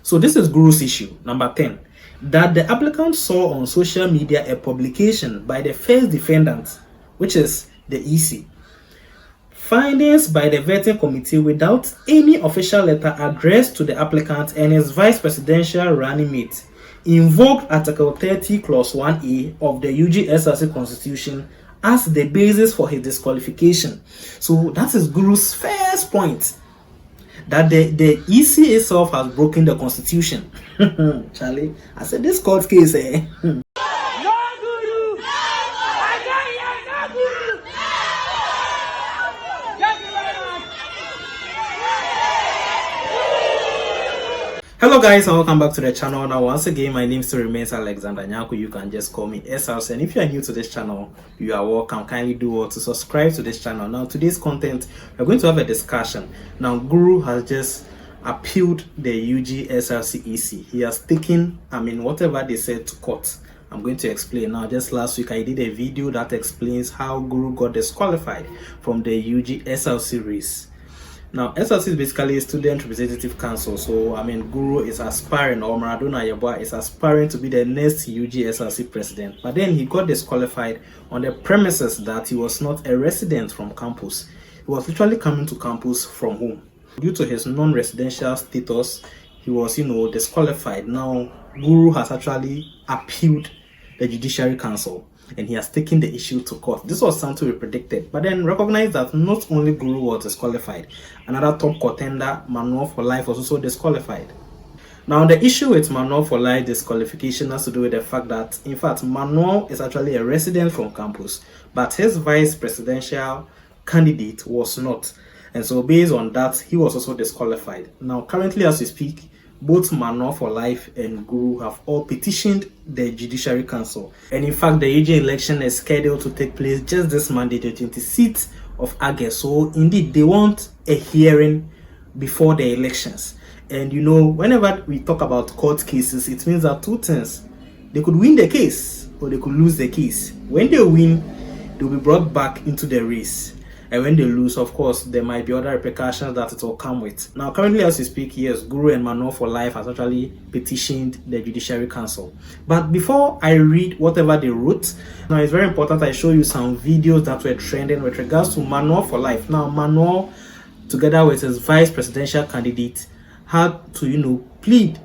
So this is Guru's issue. Number 10, that the applicant saw on social media a publication by the first defendant, which is the EC. Findings by the vetting committee without any official letter addressed to the applicant and his vice presidential running mate invoked Article 30 Clause 1A of the UG SRC Constitution as the basis for his disqualification. So that is Guru's first point, that the EC itself has broken the Constitution. Charlie, I said this court case, Hello guys, and welcome back to the channel. Now once again, my name still remains Alexander Nyaku. You can just call me SRC, and if you are new to this channel, you are welcome. Kindly do well to subscribe to this channel. Now today's content, we're going to have a discussion. Now Guru has just appealed the UG SRC EC. He has taken whatever they said to court. I'm going to explain now. Just last week I did a video that explains how Guru got disqualified from the UG SRC race. Now, SRC is basically a student representative council. So, Guru is aspiring, or Maradona Yeboah is aspiring to be the next UG SRC president. But then he got disqualified on the premises that he was not a resident from campus. He was literally coming to campus from home. Due to his non-residential status, he was, disqualified. Now, Guru has actually appealed the Judiciary Council, and he has taken the issue to court. This was something we predicted, but then recognize that not only Guru was disqualified, another top contender, Manuel for Life, was also disqualified. Now the issue with Manuel for Life disqualification has to do with the fact that, in fact, Manuel is actually a resident from campus, but his vice presidential candidate was not, and so based on that, he was also disqualified. Now currently as we speak, both Manuel for Life and Guru have all petitioned the Judiciary Council. And in fact, the UG election is scheduled to take place just this Monday, the 26th of August. So indeed, they want a hearing before the elections. And whenever we talk about court cases, it means that two things. They could win the case or they could lose the case. When they win, they'll be brought back into the race. And when they lose, of course, there might be other repercussions that it will come with. Now, currently, as we speak, yes, Guru and Manuel for Life has actually petitioned the Judiciary Council. But before I read whatever they wrote, now it's very important I show you some videos that were trending with regards to Manuel for Life. Now, Manuel, together with his vice presidential candidate, had to, plead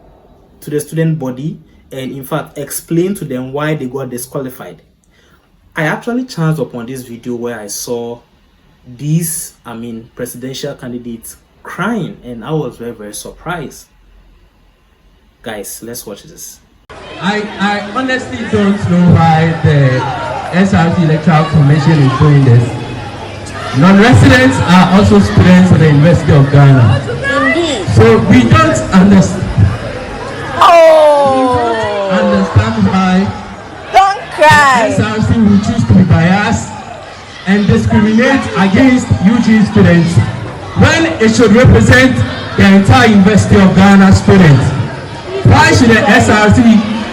to the student body and, in fact, explain to them why they got disqualified. I actually chanced upon this video where I saw these presidential candidates crying, and I was very, very surprised. Guys, let's watch this. I honestly don't know why the SRC Electoral Commission is doing this. Non-residents are also students at the University of Ghana. So we don't understand why SRC will choose to be biased and discriminate against UG students when it should represent the entire University of Ghana students. Why should the SRC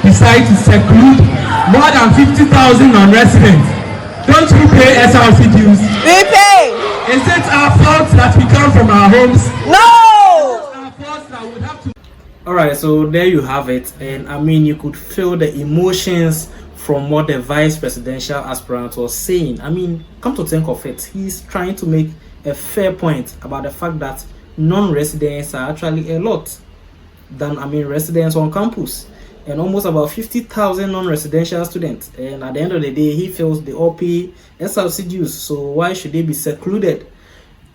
decide to seclude more than 50,000 non-residents? Don't we pay SRC dues? We pay! Is it our fault that we come from our homes? No! Our fault that we have to... Alright, so there you have it. And you could feel the emotions from what the vice presidential aspirant was saying. Come to think of it, he's trying to make a fair point about the fact that non-residents are actually a lot than residents on campus, and almost about 50,000 non-residential students. And at the end of the day, he feels they all pay SRC dues, so why should they be secluded?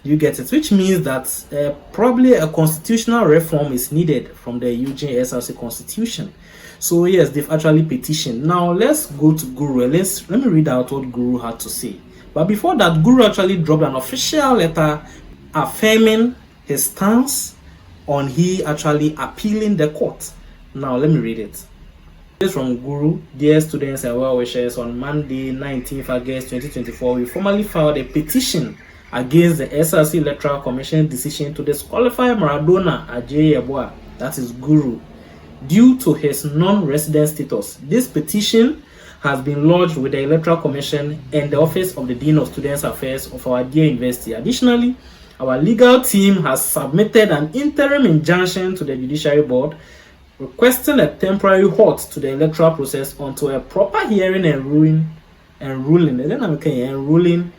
You get it? Which means that probably a constitutional reform is needed from the UG SRC Constitution. So yes, they've actually petitioned. Now let's go to Guru. Let me read out what Guru had to say. But before that, Guru actually dropped an official letter affirming his stance on he actually appealing the court. Now let me read it. This is from Guru. Dear students and well-wishers, on Monday, 19th August 2024, we formally filed a petition against the SRC Electoral Commission decision to disqualify Maradona Yeboah, that is Guru, due to his non-resident status. This petition has been lodged with the Electoral Commission and the Office of the Dean of Students Affairs of our dear university. Additionally, our legal team has submitted an interim injunction to the Judiciary Board requesting a temporary halt to the electoral process until a proper hearing and ruling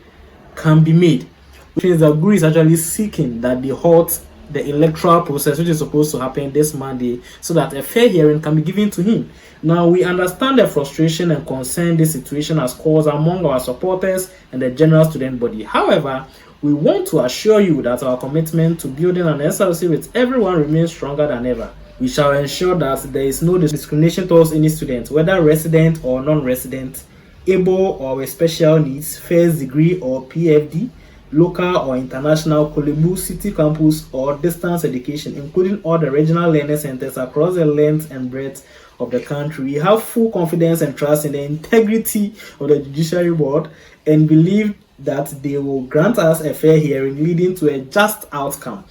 can be made. Which means that Guru is actually seeking that they halt the electoral process, which is supposed to happen this Monday, so that a fair hearing can be given to him. Now, we understand the frustration and concern this situation has caused among our supporters and the general student body. However, we want to assure you that our commitment to building an SRC with everyone remains stronger than ever. We shall ensure that there is no discrimination towards any student, whether resident or non-resident, able or with special needs, first degree or PFD, local or international, Kolebu City Campus, or distance education, including all the regional learning centers across the length and breadth of the country. We have full confidence and trust in the integrity of the Judiciary Board and believe that they will grant us a fair hearing leading to a just outcome.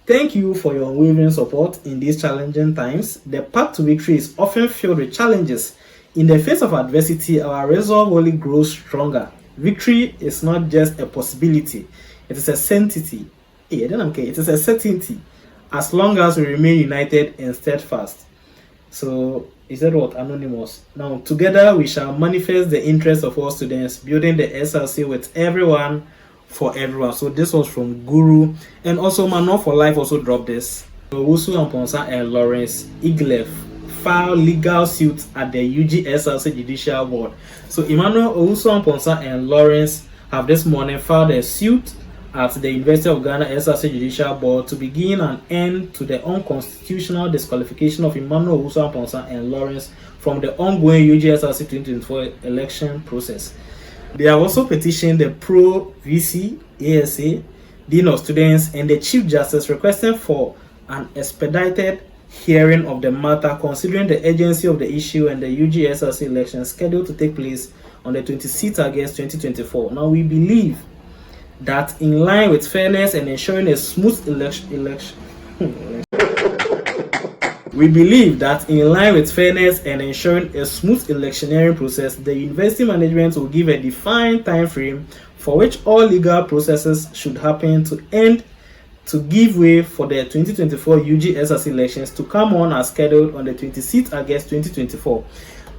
Thank you for your unwavering support in these challenging times. The path to victory is often filled with challenges. In the face of adversity, our resolve only grows stronger. Victory is not just a possibility, it is a certainty. It is a certainty as long as we remain united and steadfast. So, is that what? Anonymous. Now, together we shall manifest the interests of all students, building the SRC with everyone for everyone. So, this was from Guru. And also, Manual for Life also dropped this. Owusu Amponsa and Lawrence Iglef file legal suit at the UG SRC Judicial Board. So Emmanuel Owusu Amponsa and Lawrence have this morning filed a suit at the University of Ghana SRC Judicial Board to begin an end to the unconstitutional disqualification of Emmanuel Owusu Amponsa and Lawrence from the ongoing UG SRC 2024 election process. They have also petitioned the Pro VC ASA, Dean of Students, and the Chief Justice requesting for an expedited hearing of the matter, considering the urgency of the issue and the UG SRC election scheduled to take place on the 26th August 2024. Now, we believe that in line with fairness and ensuring a smooth We believe that in line with fairness and ensuring a smooth electioneering process, the university management will give a defined time frame for which all legal processes should happen to give way for the 2024 UG SRC elections to come on as scheduled on the 26th August 2024.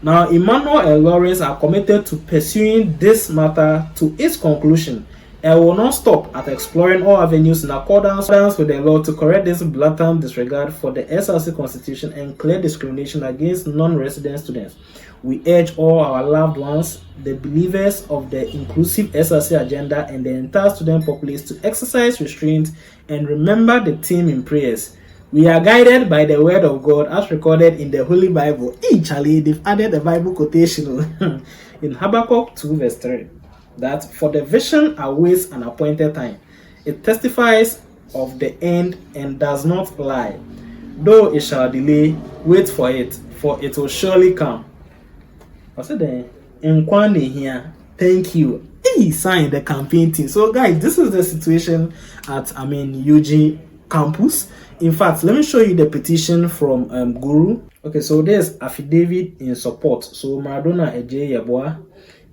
Now, Emmanuel and Lawrence are committed to pursuing this matter to its conclusion and will not stop at exploring all avenues in accordance with the law to correct this blatant disregard for the SRC constitution and clear discrimination against non-resident students. We urge all our loved ones, the believers of the inclusive SRC agenda, and the entire student populace to exercise restraint and remember the theme in prayers. We are guided by the word of God as recorded in the Holy Bible. Charlie, they've added a Bible quotation in Habakkuk 2 verse 3. That for the vision awaits an appointed time. It testifies of the end and does not lie. Though it shall delay, wait for it will surely come. I said, here. Thank you. He signed the campaign team. So, guys, this is the situation at UG campus. In fact, let me show you the petition from Guru. Okay, so there's affidavit in support. So Maradona Eje Yeboah,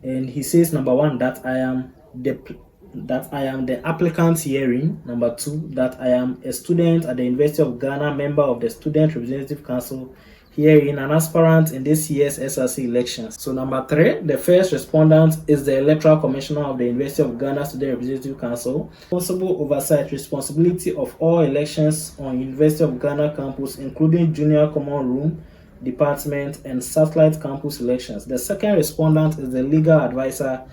and he says, number one, that I am the applicant hearing. Number two, that I am a student at the University of Ghana, member of the Student Representative Council, hearing an aspirant in this year's SRC elections. So number three, the first respondent is the Electoral Commissioner of the University of Ghana Student Representative Council, responsible oversight responsibility of all elections on University of Ghana campus, including junior common room, department, and satellite campus elections. The second respondent is the legal advisor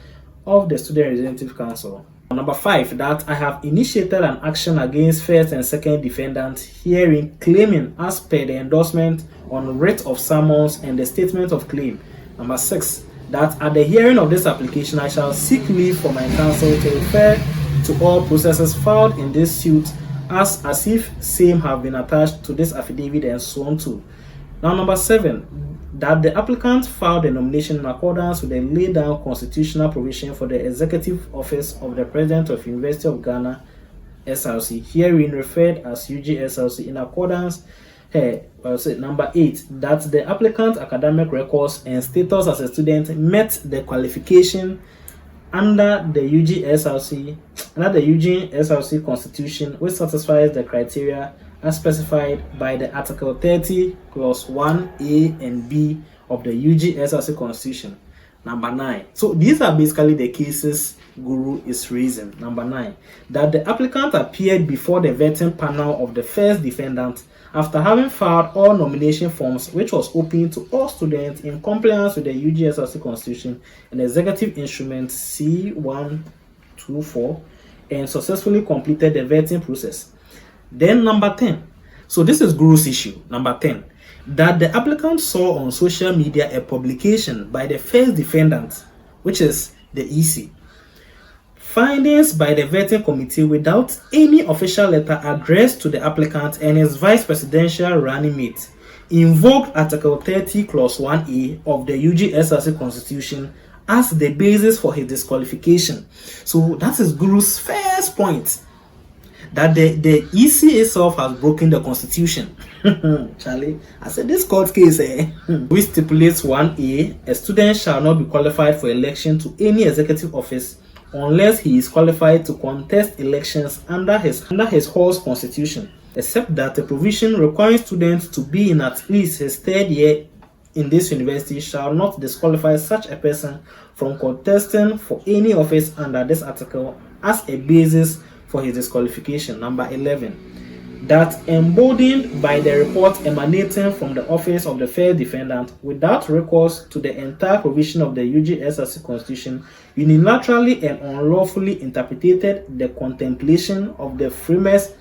of the Student Representative Council. Number five, that I have initiated an action against first and second defendants, hearing claiming as per the endorsement on writ of summons and the statement of claim. Number six, that at the hearing of this application, I shall seek leave for my counsel to refer to all processes filed in this suit as if same have been attached to this affidavit and so on too. Now, number seven, that the applicant filed a nomination in accordance with the laid down constitutional provision for the executive office of the President of University of Ghana SRC, herein referred as UG SRC, in accordance. Number eight, that the applicant's academic records and status as a student met the qualification under the UG SRC constitution, which satisfies the criteria as specified by the Article 30, Clause 1A and B of the UG SRC Constitution. Number 9. So these are basically the cases Guru is raising. Number 9. That the applicant appeared before the vetting panel of the first defendant after having filed all nomination forms, which was open to all students in compliance with the UG SRC Constitution and Executive Instrument C124, and successfully completed the vetting process. Then number 10. So this is Guru's issue. Number 10. That the applicant saw on social media a publication by the first defendant, which is the EC. Findings by the vetting committee without any official letter addressed to the applicant and his vice presidential running mate invoked Article 30, Clause 1A of the UG SRC Constitution as the basis for his disqualification. So that is Guru's first point, that the EC itself has broken the Constitution. Charlie, I said this court case, which stipulates 1A, a student shall not be qualified for election to any executive office unless he is qualified to contest elections under his hall's constitution, except that the provision requiring students to be in at least his third year in this university shall not disqualify such a person from contesting for any office under this article as a basis for his disqualification. Number 11. That emboldened by the report emanating from the office of the first defendant without recourse to the entire provision of the UG SRC Constitution, unilaterally and unlawfully interpreted the contemplation of the framers.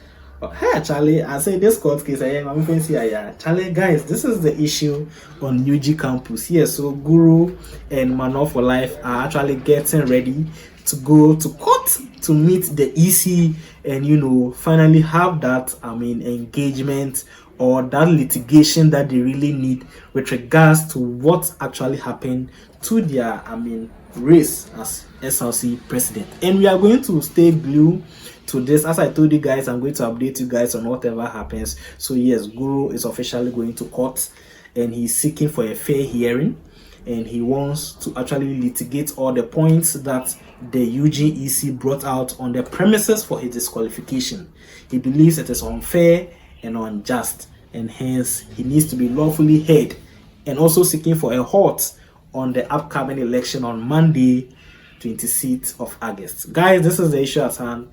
Hey Charlie, I say this court case, Charlie, guys, this is the issue on UG campus. Yes, so Guru and Mano for Life are actually getting ready to go to court to meet the EC and finally have that engagement or that litigation that they really need with regards to what actually happened to their race as SRC president. And we are going to stay glued to this. As I told you guys, I'm going to update you guys on whatever happens. So yes, Guru is officially going to court and he's seeking for a fair hearing, and he wants to actually litigate all the points that the UGEC brought out on the premises for his disqualification. He believes it is unfair and unjust, and hence he needs to be lawfully heard, and also seeking for a halt on the upcoming election on Monday, 26th of August. Guys, this is the issue at hand.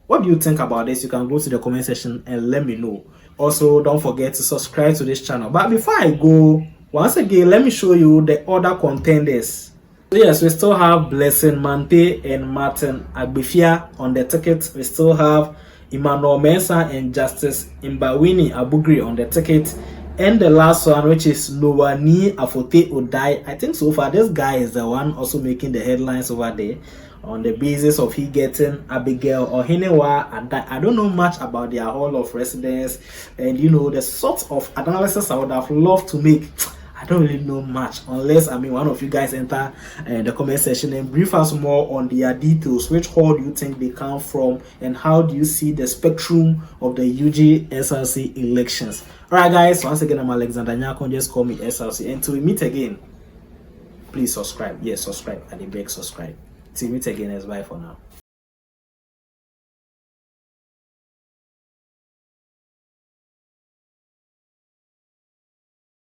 What do you think about this? You can go to the comment section and let me know. Also, don't forget to subscribe to this channel. But before I go, once again, let me show you the other contenders. So yes, we still have Blessing Mante and Martin Agbefia on the ticket. We still have Emmanuel Mensah and Justice Mbawini Abugri on the ticket. And the last one, which is Nowani Afote Odai. I think so far this guy is the one also making the headlines over there on the basis of he getting Abigail or Hinewa. I don't know much about their hall of residence, and the sort of analysis I would have loved to make. I don't really know much, unless one of you guys enter the comment section and brief us more on their details. Which hall do you think they come from, and how do you see the spectrum of the UG SRC elections? Alright guys, once again I'm Alexander Nyako, just call me SRC. Until we meet again, please subscribe. Yes, subscribe. I beg subscribe. Till we meet again, bye for now.